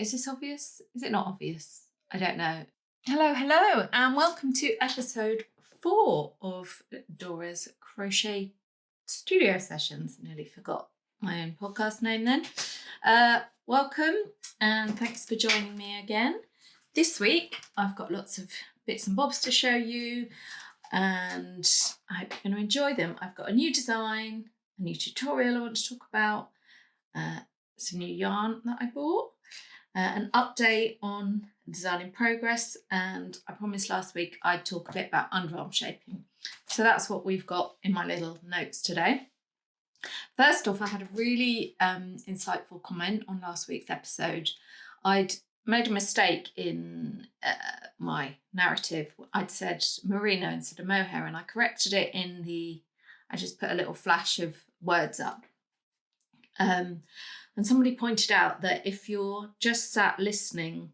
Is this obvious? Is it not obvious? I don't know. Hello, and welcome to episode 4 of Dora's Crochet Studio Sessions. Nearly forgot my own podcast name then. Welcome, and thanks for joining me again. This week, I've got lots of bits and bobs to show you, and I hope you're going to enjoy them. I've got a new design, a new tutorial I want to talk about, some new yarn that I bought, an update on design in progress, and I promised last week I'd talk a bit about underarm shaping. So that's what we've got in my little notes today. First off, I had a really insightful comment on last week's episode. I'd made a mistake in my narrative. I'd said merino instead of mohair, and I corrected it I just put a little flash of words up. And somebody pointed out that if you're just sat listening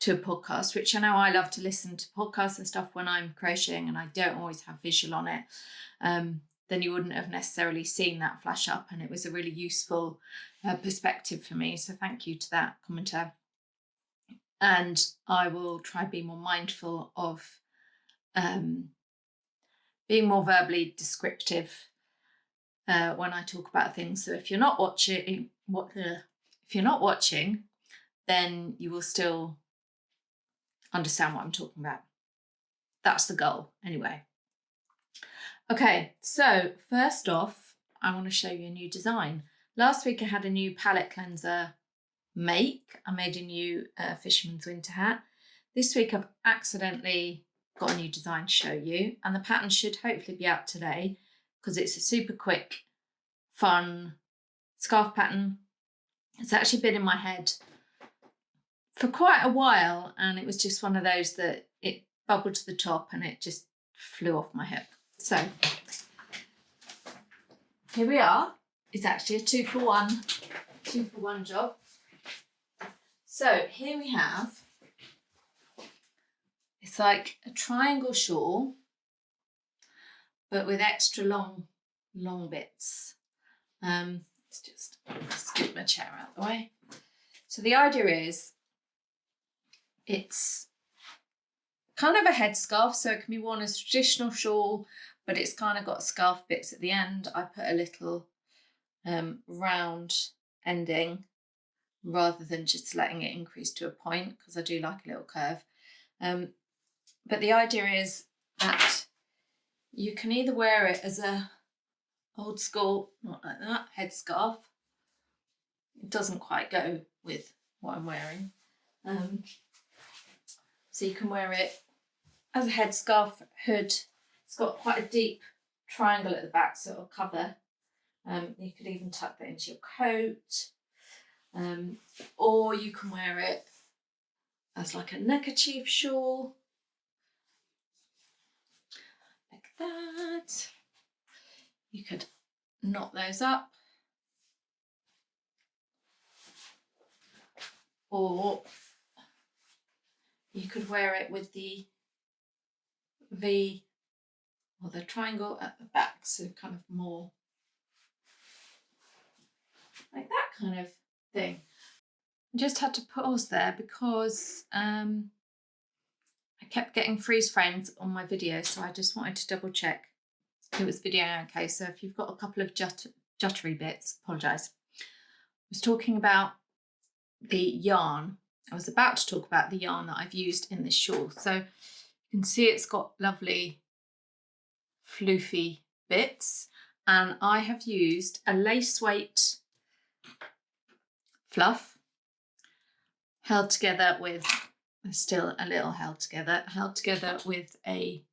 to a podcast, which I know I love to listen to podcasts and stuff when I'm crocheting and I don't always have visual on it, then you wouldn't have necessarily seen that flash up, and it was a really useful perspective for me. So thank you to that commenter. And I will try to be more mindful of being more verbally descriptive when I talk about things. So if you're not watching, then you will still understand what I'm talking about. That's the goal, anyway. Okay, so first off, I want to show you a new design. Last week I had a new palette cleanser make. I made a new fisherman's winter hat. This week I've accidentally got a new design to show you, and the pattern should hopefully be out today because it's a super quick, fun scarf pattern. It's actually been in my head for quite a while, and it was just one of those that it bubbled to the top and it just flew off my hook. So here we are. It's actually a 2-for-1 job. So here we have, it's like a triangle shawl, but with extra long bits. Let's just scoot my chair out of the way. So the idea is, it's kind of a headscarf, so it can be worn as a traditional shawl, but it's kind of got scarf bits at the end. I put a little round ending rather than just letting it increase to a point, because I do like a little curve. But the idea is that you can either wear it as a old school, not like that, headscarf. It doesn't quite go with what I'm wearing. So you can wear it as a headscarf hood. It's got quite a deep triangle at the back, so it'll cover. You could even tuck that into your coat. Or you can wear it as like a neckerchief shawl. Like that. You could knot those up. Or you could wear it with the V or the triangle at the back, so kind of more like that kind of thing. I just had to pause there because I kept getting freeze frames on my video, so I just wanted to double check it was video okay. So if you've got a couple of juttery bits, apologise. I was talking about the yarn. I was about to talk about the yarn that I've used in this shawl. So you can see it's got lovely floofy bits, and I have used a lace weight fluff held together with, still a little held together with a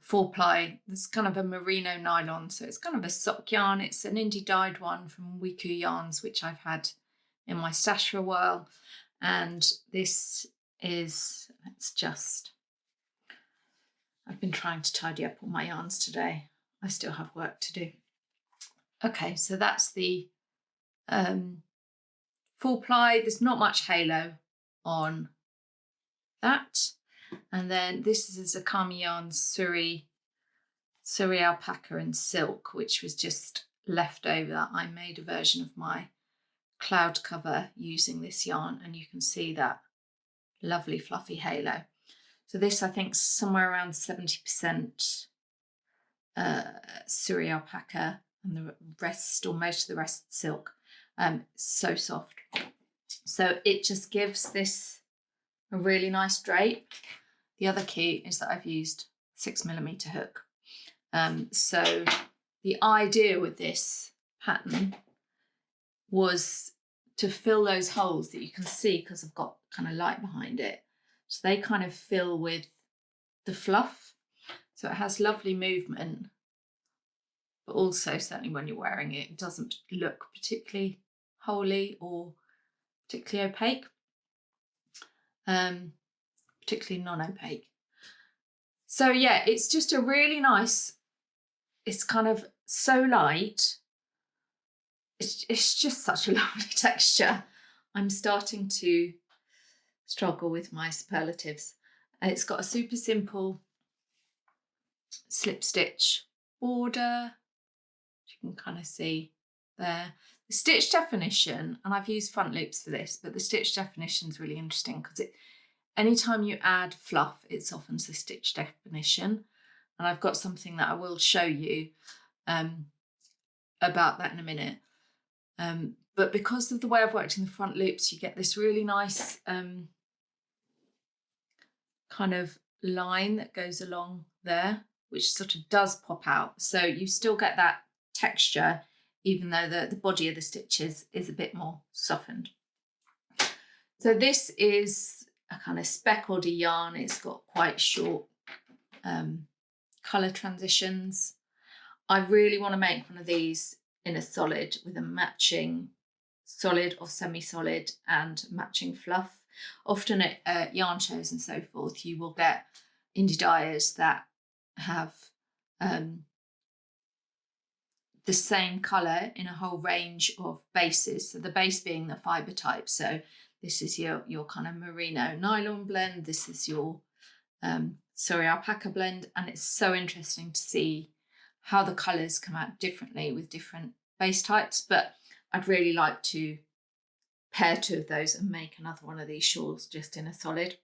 4-ply. This is kind of a merino nylon, so it's kind of a sock yarn. It's an indie dyed one from Wiku Yarns, which I've had in my stash for a while. And this is, I've been trying to tidy up all my yarns today. I still have work to do. Okay, so that's the 4-ply. There's not much halo on that. And then this is a Zakami Yarns Surrey alpaca and silk, which was just left over. I made a version of my cloud cover using this yarn, and you can see that lovely fluffy halo. So this, I think, somewhere around 70% Suri alpaca, and the rest, or most of the rest, silk. So soft. So it just gives this a really nice drape. The other key is that I've used 6mm hook. So the idea with this pattern was to fill those holes that you can see, because I've got kind of light behind it. So they kind of fill with the fluff. So it has lovely movement, but also certainly when you're wearing it, it doesn't look particularly holy or particularly opaque, particularly non-opaque. So yeah, it's just a really nice, it's kind of so light. It's just such a lovely texture. I'm starting to struggle with my superlatives. It's got a super simple slip stitch border, which you can kind of see there. The stitch definition, and I've used front loops for this, but the stitch definition is really interesting because anytime you add fluff, it softens the stitch definition. And I've got something that I will show you about that in a minute. But because of the way I've worked in the front loops, you get this really nice kind of line that goes along there, which sort of does pop out. So you still get that texture, even though the body of the stitches is a bit more softened. So this is a kind of speckled yarn. It's got quite short colour transitions. I really want to make one of these in a solid with a matching solid or semi-solid and matching fluff. Often at yarn shows and so forth, you will get indie dyers that have the same colour in a whole range of bases. So the base being the fibre type. So this is your kind of merino nylon blend. This is your Suri alpaca blend. And it's so interesting to see how the colours come out differently with different base types. But I'd really like to pair two of those and make another one of these shawls just in a solid.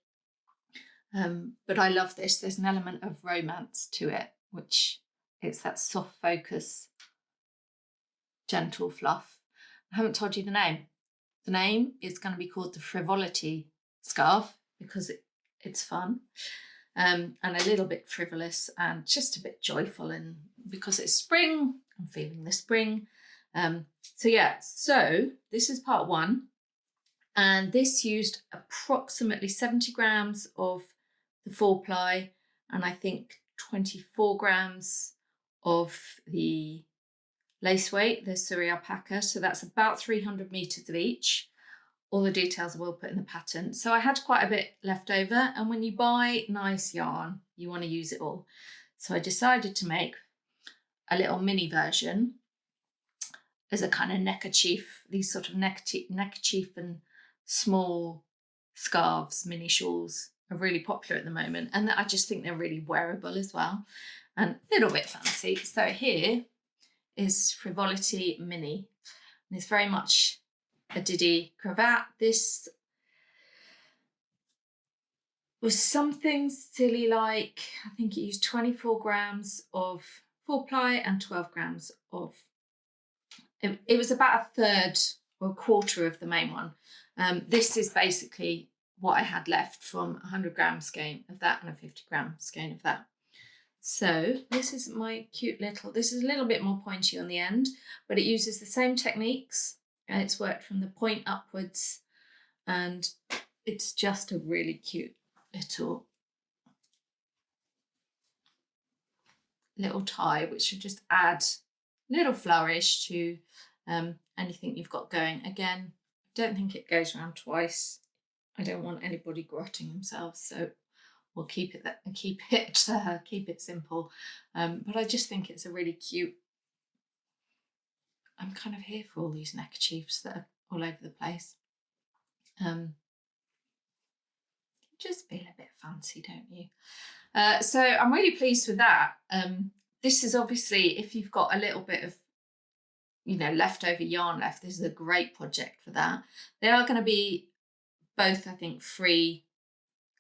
But I love this. There's an element of romance to it, which it's that soft focus, gentle fluff. I haven't told you the name. The name is going to be called the Frivolity scarf because it's fun and a little bit frivolous and just a bit joyful, and because it's spring, I'm feeling the spring. So yeah, so this is part one, and this used approximately 70 grams of the 4-ply and I think 24 grams of the lace weight, the Suri alpaca. So that's about 300 meters of each. All the details I will put in the pattern. So I had quite a bit left over, and when you buy nice yarn, you want to use it all. So I decided to make a little mini version as a kind of neckerchief. These sort of neckerchief and small scarves, mini shawls are really popular at the moment, and I just think they're really wearable as well and a little bit fancy. So here is Frivolity Mini, and it's very much a Diddy cravat. This was something silly like, I think it used 24 grams of 4-ply and 12 grams of, it was about a third or a quarter of the main one. This is basically what I had left from a 100-gram skein of that and a 50-gram skein of that. So this is my cute little, this is a little bit more pointy on the end, but it uses the same techniques and it's worked from the point upwards, and it's just a really cute little tie, which should just add a little flourish to anything you've got going. Again, I don't think it goes around twice. I don't want anybody grotting themselves, so we'll keep it simple. But I just think it's a really cute. I'm kind of here for all these neckerchiefs that are all over the place. Just feel a bit fancy, don't you? So I'm really pleased with that. This is obviously, if you've got a little bit of leftover yarn left, this is a great project for that. They are going to be both, I think, free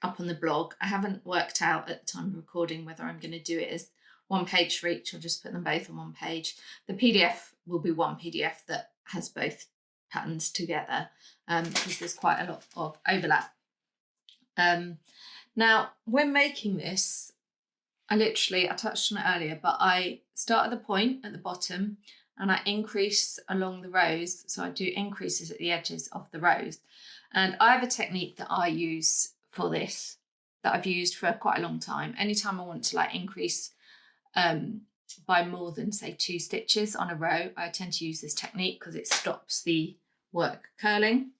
up on the blog. I haven't worked out at the time of recording whether I'm going to do it as one page for each or just put them both on one page. The PDF will be one PDF that has both patterns together because there's quite a lot of overlap. Now, when making this, I touched on it earlier, but I start at the point at the bottom and I increase along the rows. So I do increases at the edges of the rows. And I have a technique that I use for this that I've used for quite a long time. Anytime I want to increase by more than say 2 stitches on a row, I tend to use this technique because it stops the work curling.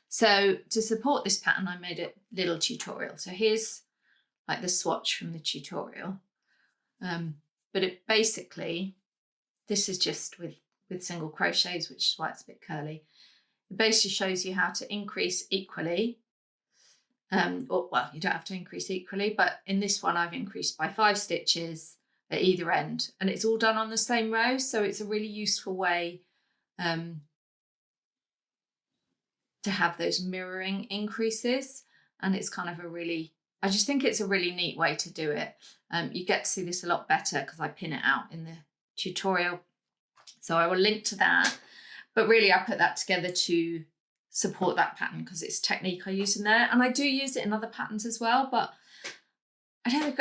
So to support this pattern, I made a little tutorial. So here's the swatch from the tutorial. But it basically, this is just with single crochets, which is why it's a bit curly. It basically shows you how to increase equally. Well, you don't have to increase equally, but in this one, I've increased by 5 stitches at either end, and it's all done on the same row. So it's a really useful way to have those mirroring increases. And it's kind of I just think it's a really neat way to do it. You get to see this a lot better because I pin it out in the tutorial. So I will link to that. But really, I put that together to support that pattern because it's a technique I use in there. And I do use it in other patterns as well, but I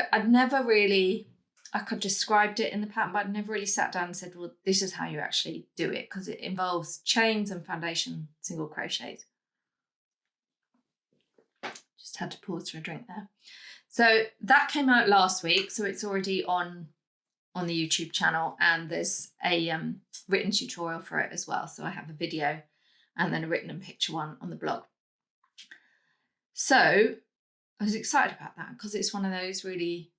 could described it in the pattern, but I'd never really sat down and said, well, this is how you actually do it, because it involves chains and foundation single crochets. Just had to pause for a drink there. So that came out last week, so it's already on the YouTube channel, and there's a written tutorial for it as well. So I have a video and then a written and picture one on the blog. So I was excited about that because it's one of those really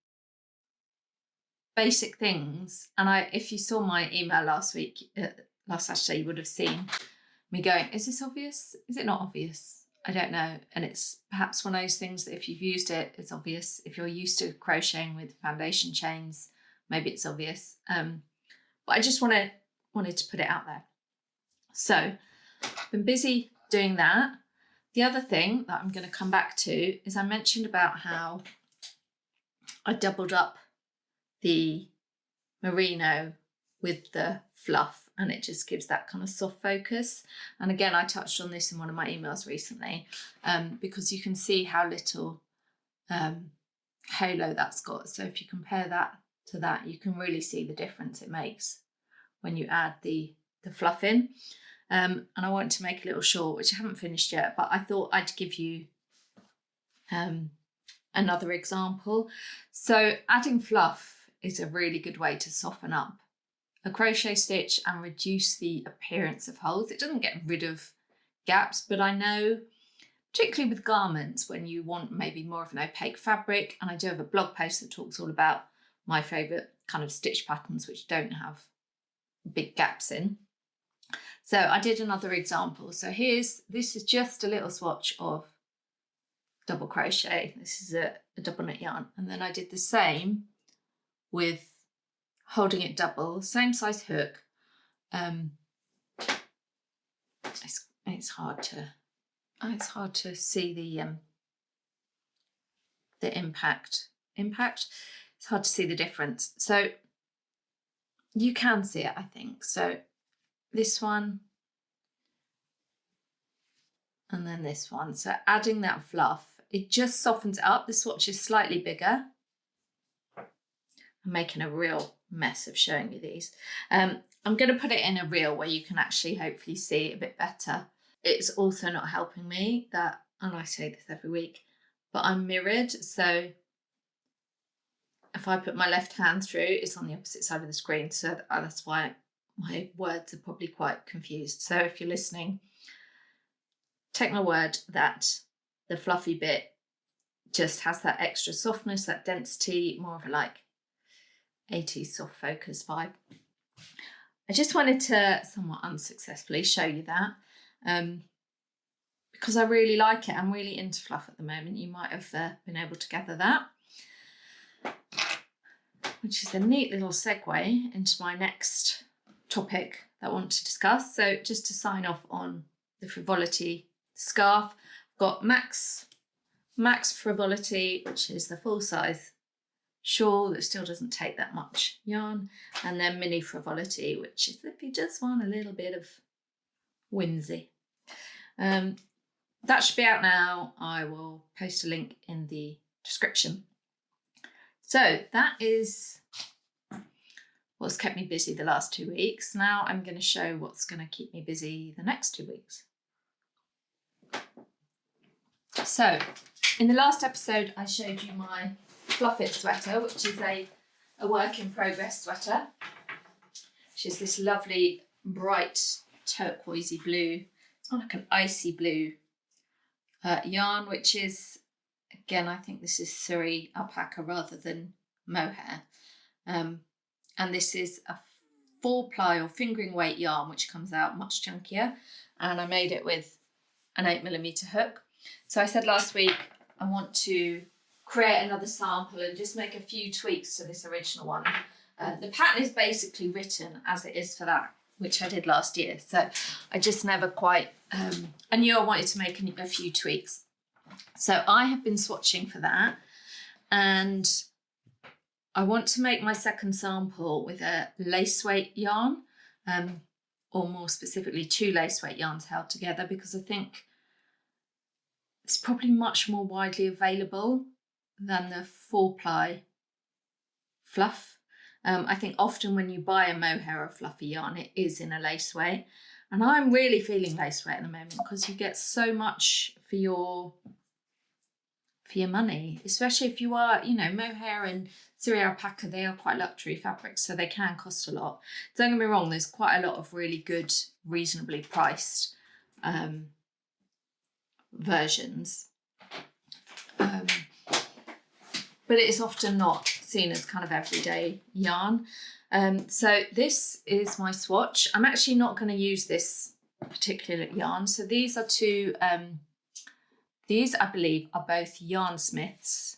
basic things. And if you saw my email last Saturday, you would have seen me going, is this obvious? Is it not obvious? I don't know. And it's perhaps one of those things that if you've used it, it's obvious. If you're used to crocheting with foundation chains, maybe it's obvious. But I just wanted to put it out there. So I've been busy doing that. The other thing that I'm going to come back to is I mentioned about how I doubled up the merino with the fluff, and it just gives that kind of soft focus. And again, I touched on this in one of my emails recently because you can see how little halo that's got. So if you compare that to that, you can really see the difference it makes when you add the fluff in. And I want to make a little shawl, which I haven't finished yet, but I thought I'd give you another example. So adding fluff is a really good way to soften up a crochet stitch and reduce the appearance of holes. It doesn't get rid of gaps, but I know, particularly with garments, when you want maybe more of an opaque fabric, and I do have a blog post that talks all about my favourite kind of stitch patterns which don't have big gaps in. So I did another example. So this is just a little swatch of double crochet. This is a double knit yarn. And then I did the same with holding it double, same size hook. It's hard to see the impact. It's hard to see the difference. So you can see it, I think. So this one and then this one. So adding that fluff, it just softens it up. The swatch is slightly bigger. I'm making a real mess of showing you these. I'm going to put it in a reel where you can actually hopefully see it a bit better. It's also not helping me that, and I say this every week, but I'm mirrored. So if I put my left hand through, it's on the opposite side of the screen. So that's why my words are probably quite confused. So if you're listening, take my word that the fluffy bit just has that extra softness, that density, more of a 80s soft focus vibe. I just wanted to somewhat unsuccessfully show you that because I really like it. I'm really into fluff at the moment. You might have been able to gather that, which is a neat little segue into my next topic, that I want to discuss. So just to sign off on the Frivolity scarf, I've got Max Frivolity, which is the full size shawl that still doesn't take that much yarn, and then Mini Frivolity, which is if you just want a little bit of whimsy. That should be out now. I will post a link in the description. So that is what's kept me busy the last 2 weeks. Now I'm going to show what's going to keep me busy the next 2 weeks. So in the last episode, I showed you my Fluff It sweater, which is a work in progress sweater, which is this lovely bright turquoisey blue. It's not like an icy blue yarn, which is, again, I think this is Surrey alpaca rather than mohair. And this is a 4-ply or fingering weight yarn, which comes out much chunkier. And I made it with an 8mm hook. So I said last week, I want to create another sample and just make a few tweaks to this original one. The pattern is basically written as it is for that, which I did last year. So I just never quite, I knew I wanted to make a few tweaks. So I have been swatching for that, and I want to make my second sample with a lace weight yarn, or more specifically 2 lace weight yarns held together, because I think it's probably much more widely available than the 4-ply fluff. I think often when you buy a mohair or fluffy yarn, it is in a lace weight. And I'm really feeling lace weight at the moment because you get so much for your money, especially if you are, mohair and Surrey alpaca, they are quite luxury fabrics, so they can cost a lot. Don't get me wrong, there's quite a lot of really good, reasonably priced versions. But it's often not seen as kind of everyday yarn. So this is my swatch. I'm actually not going to use this particular yarn. So these are 2, these I believe are both Yarnsmiths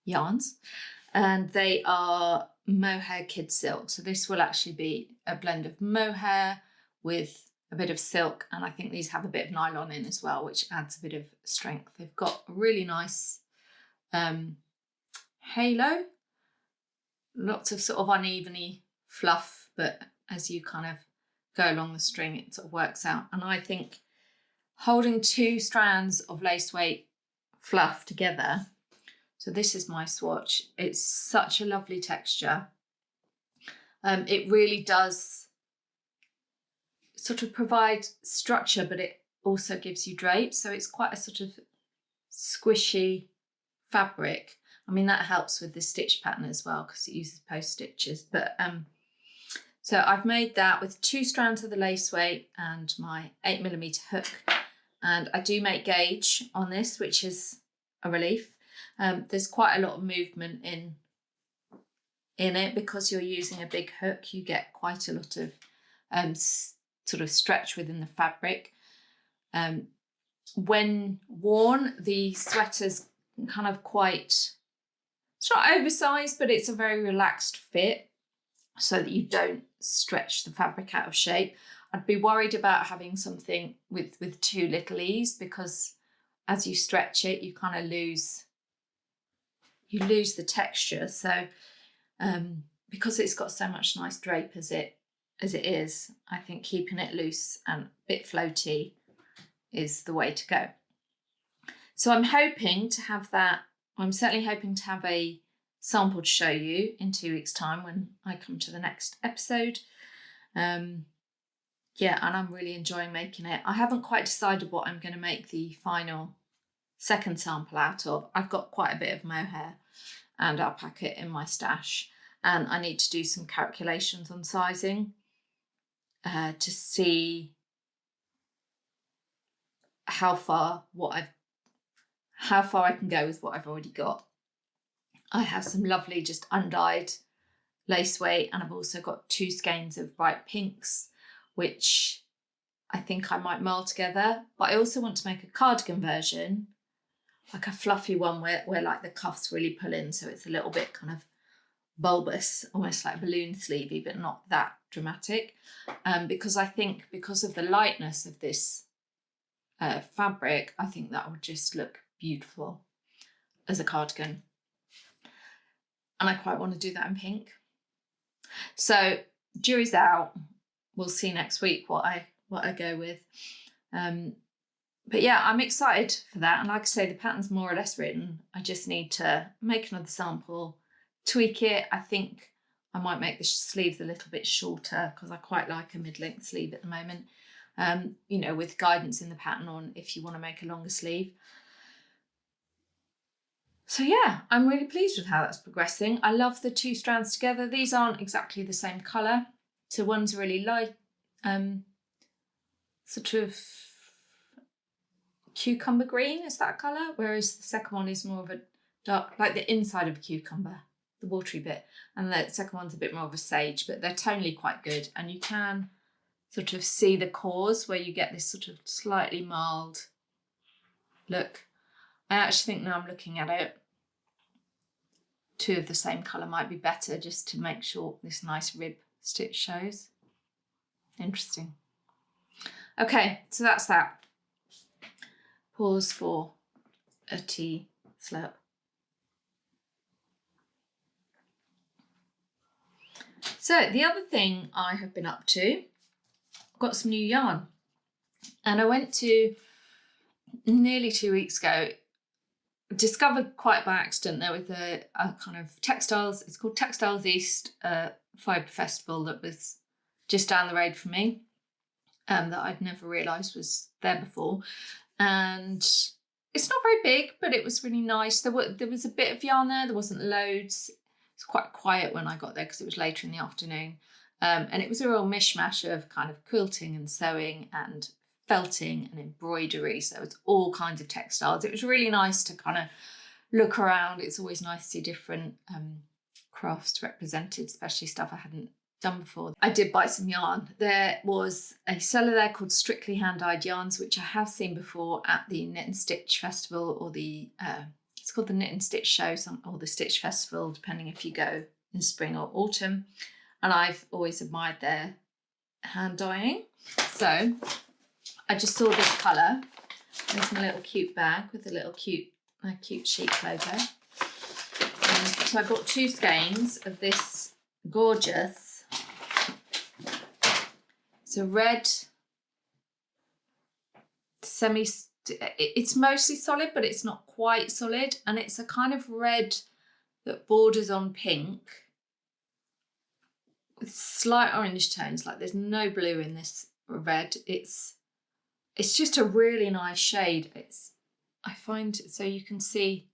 yarns, and they are mohair kid silk. So this will actually be a blend of mohair with a bit of silk, and I think these have a bit of nylon in as well, which adds a bit of strength. They've got a really nice halo, lots of sort of unevenly fluff, but as you kind of go along the string, it sort of works out. And I think holding 2 strands of lace weight fluff together, so this is my swatch, it's such a lovely texture. It really does sort of provide structure, but it also gives you drape. So it's quite a sort of squishy fabric. I mean, that helps with the stitch pattern as well because it uses post stitches. But so I've made that with 2 strands of the lace weight and my 8mm hook. And I do make gauge on this, which is a relief. There's quite a lot of movement in it because you're using a big hook. You get quite a lot of sort of stretch within the fabric. When worn, the sweater's kind of quite, it's not oversized, but it's a very relaxed fit so that you don't stretch the fabric out of shape. I'd be worried about having something with too little ease, because as you stretch it, you kind of lose the texture. So because it's got so much nice drape as it is, I think keeping it loose and a bit floaty is the way to go. So I'm hoping to have that. I'm certainly hoping to have a sample to show you in 2 weeks' time when I come to the next episode. Yeah, and I'm really enjoying making it. I haven't quite decided what I'm going to make the final second sample out of. I've got quite a bit of mohair and alpaca in my stash, and I need to do some calculations on sizing to see how far I can go with what I've already got. I have some lovely just undyed lace weight, and I've also got 2 skeins of bright pinks, which I think I might merle together. But I also want to make a cardigan version, like a fluffy one where like the cuffs really pull in, so it's a little bit kind of bulbous, almost like balloon sleevey, but not that dramatic, because I think because of the lightness of this fabric, I think that would just look beautiful as a cardigan. And I quite want to do that in pink. So jury's out. We'll see next week what I go with. But yeah, I'm excited for that. And like I say, the pattern's more or less written. I just need to make another sample, tweak it. I think I might make the sleeves a little bit shorter because I quite like a mid-length sleeve at the moment. You know, with guidance in the pattern on if you want to make a longer sleeve. So yeah, I'm really pleased with how that's progressing. I love the two strands together. These aren't exactly the same colour. So one's really light, sort of cucumber green, is that colour? Whereas the second one is more of a dark, like the inside of a cucumber, the watery bit. And the second one's a bit more of a sage, but they're tonally quite good. And you can sort of see the cores where you get this sort of slightly mild look. I actually think now I'm looking at it, two of the same colour might be better just to make sure this nice rib stitch shows. Interesting. Okay, so that's that. Pause for a tea slurp. So the other thing I have been up to, got some new yarn. And I went to, nearly 2 weeks ago, discovered quite by accident there was a kind of textiles, it's called Textiles East Fibre Festival that was just down the road from me, that I'd never realised was there before. And it's not very big, but it was really nice. There was a bit of yarn there, there wasn't loads. It's quite quiet when I got there because it was later in the afternoon. And it was a real mishmash of kind of quilting and sewing and felting and embroidery. So it's all kinds of textiles. It was really nice to kind of look around. It's always nice to see different crafts represented, especially stuff I hadn't done before. I did buy some yarn. There was a seller there called Strictly Hand-Dyed Yarns, which I have seen before at the Knit and Stitch Festival, or the it's called the Knit and Stitch Show, or the Stitch Festival, depending if you go in spring or autumn. And I've always admired their hand dyeing. So I just saw this colour. There's my little cute bag with a little cute sheep logo. So I bought 2 skeins of this gorgeous, it's a red it's mostly solid, but it's not quite solid. And it's a kind of red that borders on pink with slight orange tones. Like there's no blue in this red. It's just a really nice shade. I find, so you can see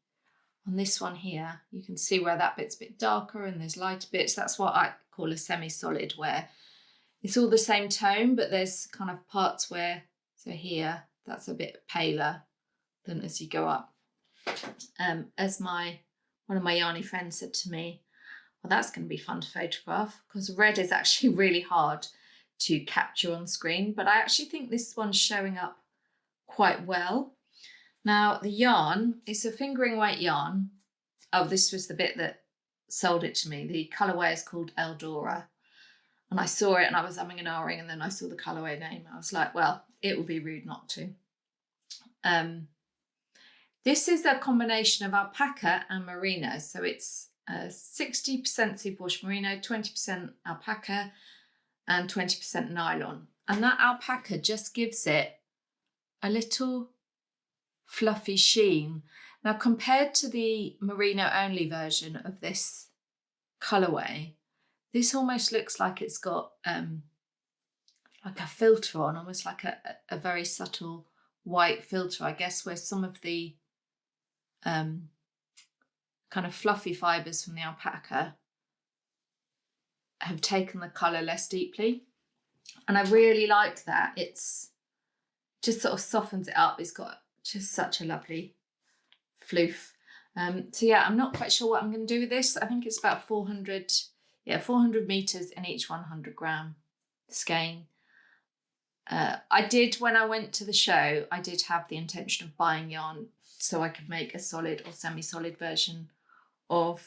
on this one here, you can see where that bit's a bit darker and there's lighter bits. That's what I call a semi-solid, where it's all the same tone, but there's kind of parts where, so here, that's a bit paler than as you go up. As one of my yarny friends said to me, well, that's going to be fun to photograph, because red is actually really hard to capture on screen, but I actually think this one's showing up quite well. Now the yarn, it's a fingering weight yarn. Oh, this was the bit that sold it to me. The colourway is called Dora. And I saw it and I was umming and ahhing, and then I saw the colourway name. I was like, well, it would be rude not to. This is a combination of alpaca and merino. So it's 60% superwash merino, 20% alpaca, and 20% nylon. And that alpaca just gives it a little fluffy sheen. Now, compared to the merino only version of this colourway, this almost looks like it's got like a filter on, almost like a very subtle white filter, I guess, where some of the kind of fluffy fibres from the alpaca have taken the colour less deeply. And I really like that. It's just sort of softens it up. It's got just such a lovely floof. So yeah, I'm not quite sure what I'm going to do with this. I think it's about 400 metres in each 100 gram skein. I did, when I went to the show, I did have the intention of buying yarn so I could make a solid or semi-solid version of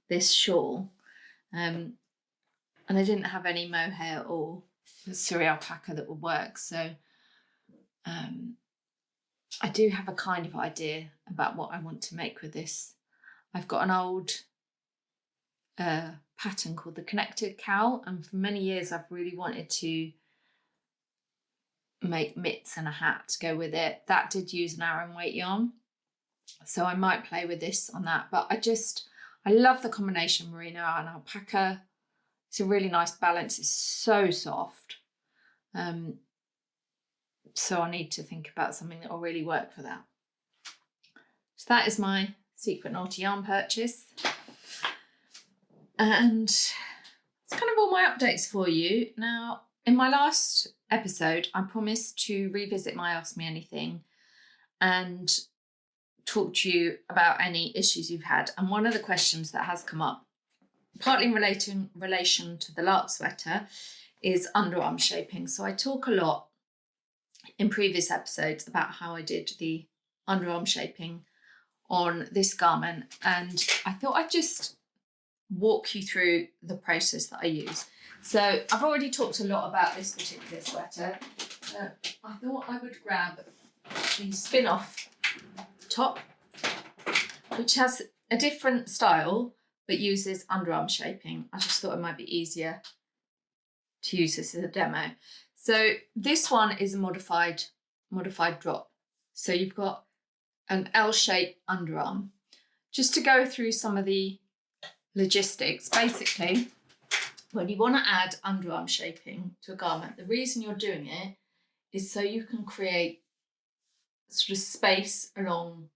this shawl, and I didn't have any mohair or Surrey alpaca that would work. So I do have a kind of idea about what I want to make with this. I've got an old pattern called the connected cowl, and for many years I've really wanted to make mitts and a hat to go with it. That did use an Aran weight yarn, so I might play with this on that, but I love the combination merino and alpaca. It's a really nice balance. It's so soft, so I need to think about something that will really work for that. So that is my secret naughty yarn purchase, and it's kind of all my updates for you. Now, in my last episode, I promised to revisit my Ask Me Anything and talk to you about any issues you've had. And one of the questions that has come up, partly in relation to the lark sweater, is underarm shaping. So I talk a lot in previous episodes about how I did the underarm shaping on this garment, and I thought I'd just walk you through the process that I use. So I've already talked a lot about this particular sweater. I thought I would grab the spin-off top, which has a different style but uses underarm shaping. I just thought it might be easier to use this as a demo. So this one is a modified drop. So you've got an L-shaped underarm. Just to go through some of the logistics, basically, when you want to add underarm shaping to a garment, the reason you're doing it is so you can create sort of space along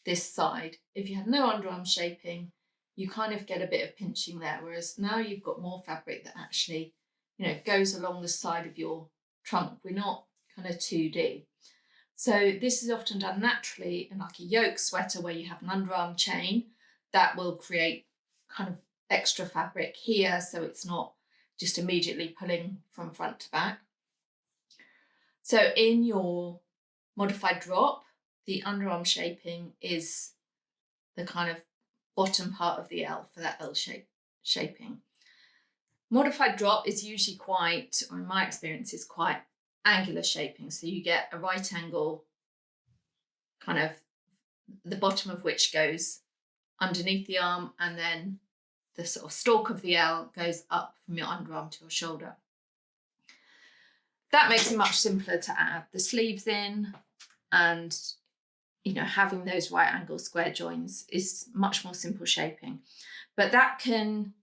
this side. If you had no underarm shaping, you kind of get a bit of pinching there, whereas now you've got more fabric that actually, goes along the side of your trunk. We're not kind of 2D. So this is often done naturally in like a yoke sweater where you have an underarm chain that will create kind of extra fabric here, so it's not just immediately pulling from front to back. So in your modified drop, the underarm shaping is the kind of bottom part of the L for that L shaping. Modified drop is usually quite, or in my experience, is quite angular shaping. So you get a right angle, kind of the bottom of which goes underneath the arm, and then the sort of stalk of the L goes up from your underarm to your shoulder. That makes it much simpler to add the sleeves in, and having those right angle square joins is much more simple shaping. But that can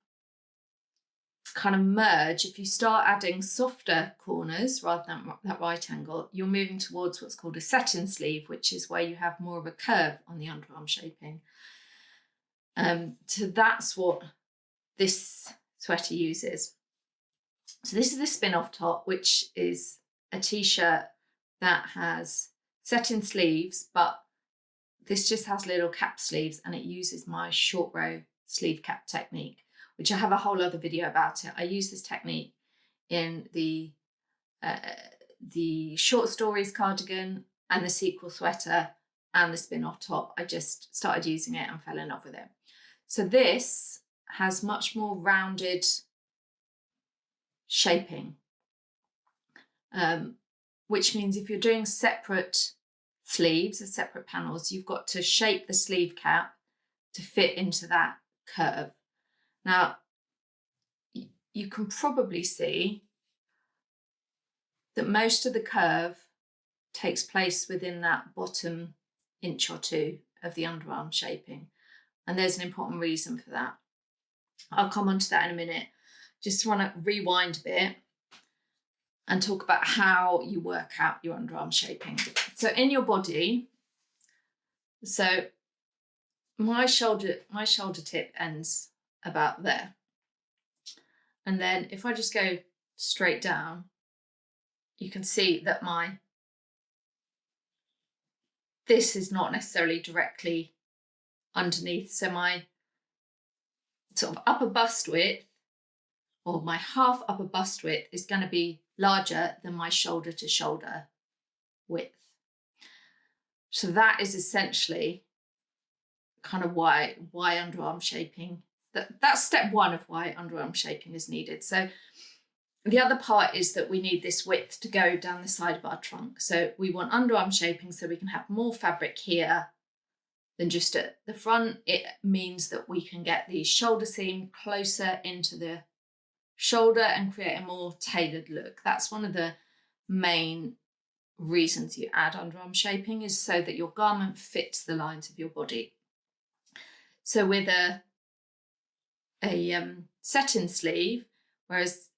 kind of merge. If you start adding softer corners rather than that right angle, you're moving towards what's called a satin sleeve, which is where you have more of a curve on the underarm shaping. So that's what this sweater uses. So this is the spin-off top, which is a t-shirt that has satin sleeves, but this just has little cap sleeves, and it uses my short row sleeve cap technique, which I have a whole other video about it. I use this technique in the short stories cardigan and the sequel sweater and the spin-off top. I just started using it and fell in love with it. So this has much more rounded shaping, which means if you're doing separate sleeves or separate panels, you've got to shape the sleeve cap to fit into that curve. Now, you can probably see that most of the curve takes place within that bottom inch or two of the underarm shaping. And there's an important reason for that. I'll come on to that in a minute. Just want to rewind a bit and talk about how you work out your underarm shaping. So in your body, so my shoulder tip ends about there. And then if I just go straight down, you can see that this is not necessarily directly underneath. So my sort of upper bust width, or my half upper bust width, is going to be larger than my shoulder to shoulder width. So that is essentially kind of why underarm shaping, that's step one of why underarm shaping is needed. So the other part is that we need this width to go down the side of our trunk. So we want underarm shaping so we can have more fabric here than just at the front. It means that we can get the shoulder seam closer into the shoulder and create a more tailored look. That's one of the main reasons you add underarm shaping, is so that your garment fits the lines of your body. So with a set-in sleeve, whereas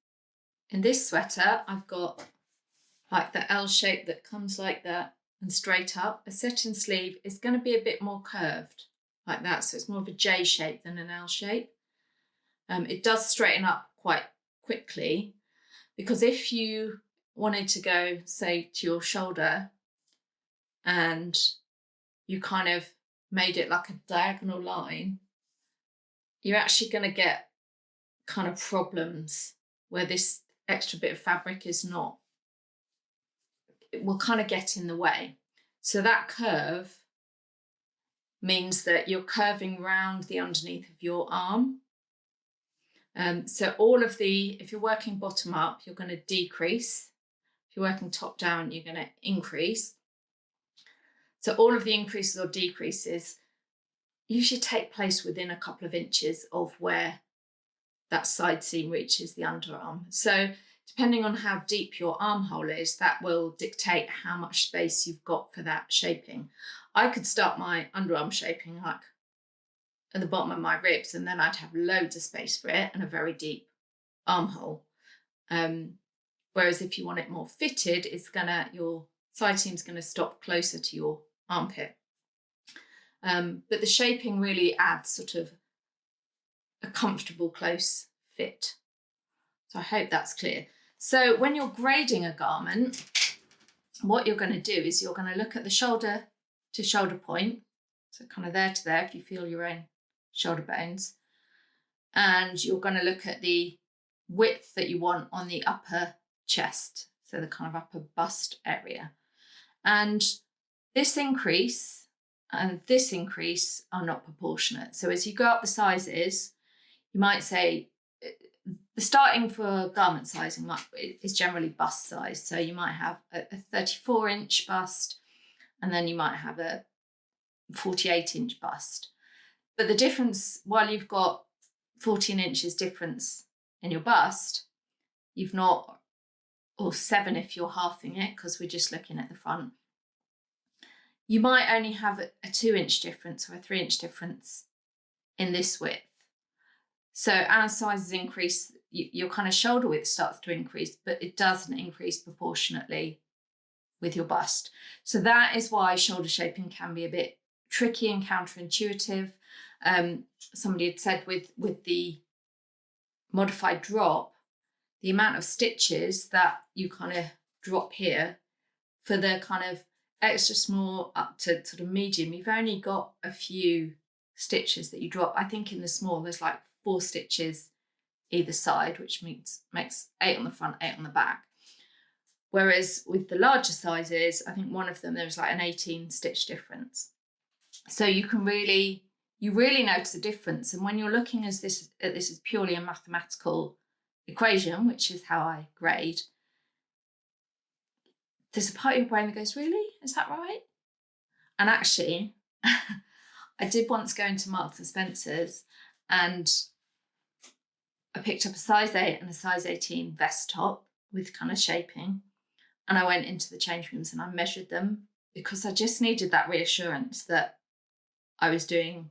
in this sweater I've got like the L shape that comes like that and straight up, a set-in sleeve is going to be a bit more curved like that, so it's more of a J shape than an L shape. It does straighten up quite quickly, because if you wanted to go, say, to your shoulder and you kind of made it like a diagonal line, you're actually going to get kind of problems where this extra bit of fabric is not, it will kind of get in the way. So that curve means that you're curving round the underneath of your arm. So all of the, if you're working bottom up, you're going to decrease. If you're working top down, you're going to increase. So all of the increases or decreases usually take place within a couple of inches of where that side seam reaches the underarm. So depending on how deep your armhole is, that will dictate how much space you've got for that shaping. I could start my underarm shaping like at the bottom of my ribs, and then I'd have loads of space for it and a very deep armhole. Whereas if you want it more fitted, your side seam's gonna stop closer to your armpit. But the shaping really adds sort of a comfortable close fit. So I hope that's clear. So when you're grading a garment, what you're going to do is you're going to look at the shoulder to shoulder point, so kind of there to there if you feel your own shoulder bones, and you're going to look at the width that you want on the upper chest, so the kind of upper bust area. And this increase and this increase are not proportionate. So as you go up the sizes, you might say the starting for garment sizing is generally bust size. So you might have a 34-inch bust, and then you might have a 48-inch bust. But the difference, while you've got 14 inches difference in your bust, you've not, or 7 if you're halving it, because we're just looking at the front. You might only have a 2-inch difference or a 3-inch difference in this width. So as sizes increase, your kind of shoulder width starts to increase, but it doesn't increase proportionately with your bust. So that is why shoulder shaping can be a bit tricky and counterintuitive. Somebody had said with the modified drop, the amount of stitches that you kind of drop here for the kind of extra small up to sort of medium, you've only got a few stitches that you drop. I think in the small there's like 4 stitches either side, which makes 8 on the front, 8 on the back. Whereas with the larger sizes, I think one of them there's like an 18 stitch difference. So you really notice a difference. And when you're looking at this is purely a mathematical equation, which is how I grade, there's a part of your brain that goes, really? Is that right? And actually, I did once go into Marks and Spencer's, and I picked up a size 8 and a size 18 vest top with kind of shaping. And I went into the change rooms and I measured them, because I just needed that reassurance that I was doing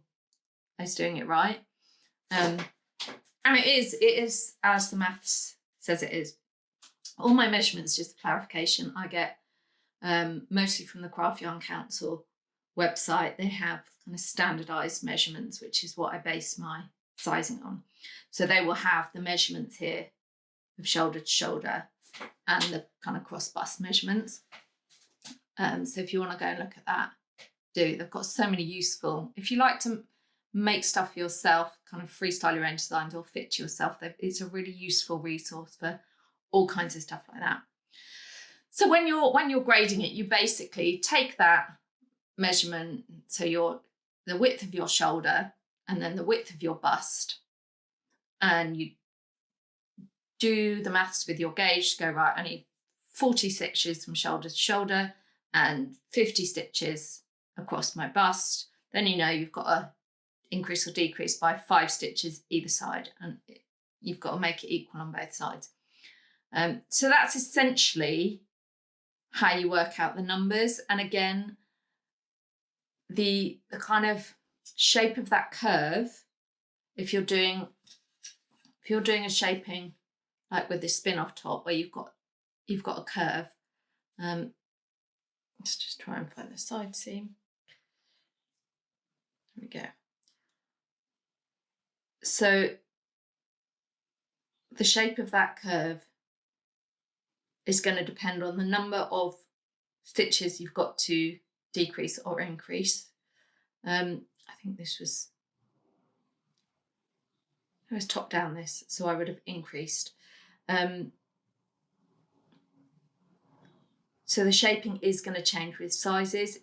it right. And it is as the maths says it is. All my measurements, just a clarification, I get mostly from the Craft Yarn Council website. They have kind of standardized measurements, which is what I base my sizing on. So they will have the measurements here of shoulder to shoulder and the kind of cross bust measurements. So if you want to go and look at that, they've got so many useful, if you like to make stuff yourself, kind of freestyle your own designs or fit to yourself, it's a really useful resource for all kinds of stuff like that. So when you're grading it, you basically take that measurement, so the width of your shoulder and then the width of your bust, and you do the maths with your gauge to go, right, I need 40 stitches from shoulder to shoulder and 50 stitches across my bust, then you know you've got to increase or decrease by 5 stitches either side, and you've got to make it equal on both sides. So that's essentially how you work out the numbers. And again, the kind of shape of that curve, if you're doing a shaping like with this spin-off top where you've got a curve, let's just try and find the side seam. There we go. So the shape of that curve is going to depend on the number of stitches you've got to decrease or increase. I think this was top down this, so I would have increased. So the shaping is going to change with sizes.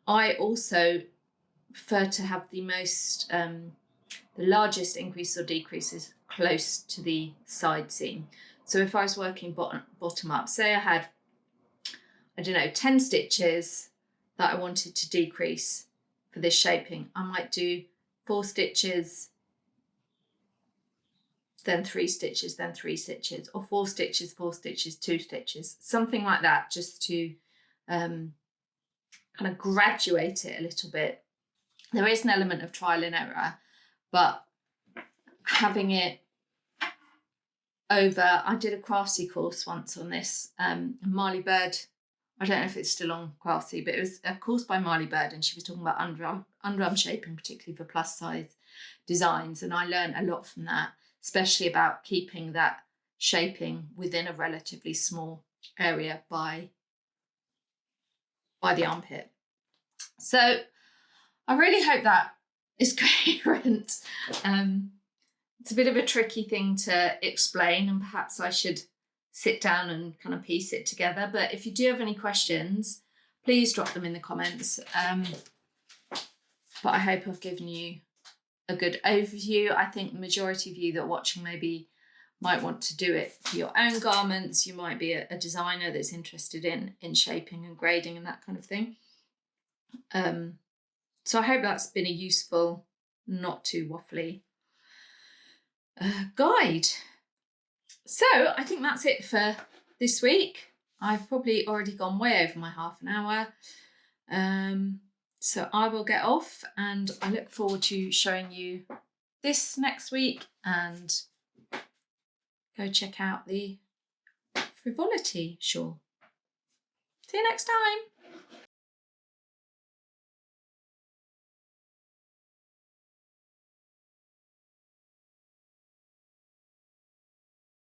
I also prefer to have the largest increase or decreases close to the side seam. So if I was working bottom up, say I had, I don't know, 10 stitches that I wanted to decrease for this shaping, I might do 4 stitches, then 3 stitches, then 3 stitches, or 4 stitches, 4 stitches, 2 stitches, something like that, just to kind of graduate it a little bit. There is an element of trial and error, but having it over, I did a Craftsy course once on this. Marley Bird, I don't know if it's still on Craftsy, but it was a course by Marley Bird, and she was talking about underarm shaping, particularly for plus size designs. And I learned a lot from that, especially about keeping that shaping within a relatively small area by the armpit. So I really hope that is coherent. It's a bit of a tricky thing to explain, and perhaps I should sit down and kind of piece it together. But if you do have any questions, please drop them in the comments. But I hope I've given you a good overview. I think the majority of you that are watching maybe might want to do it for your own garments. You might be a designer that's interested in shaping and grading and that kind of thing. So I hope that's been a useful, not too waffly guide. So I think that's it for this week. I've probably already gone way over my half an hour. So I will get off, and I look forward to showing you this next week, and go check out the Frivolity shawl. See you next time.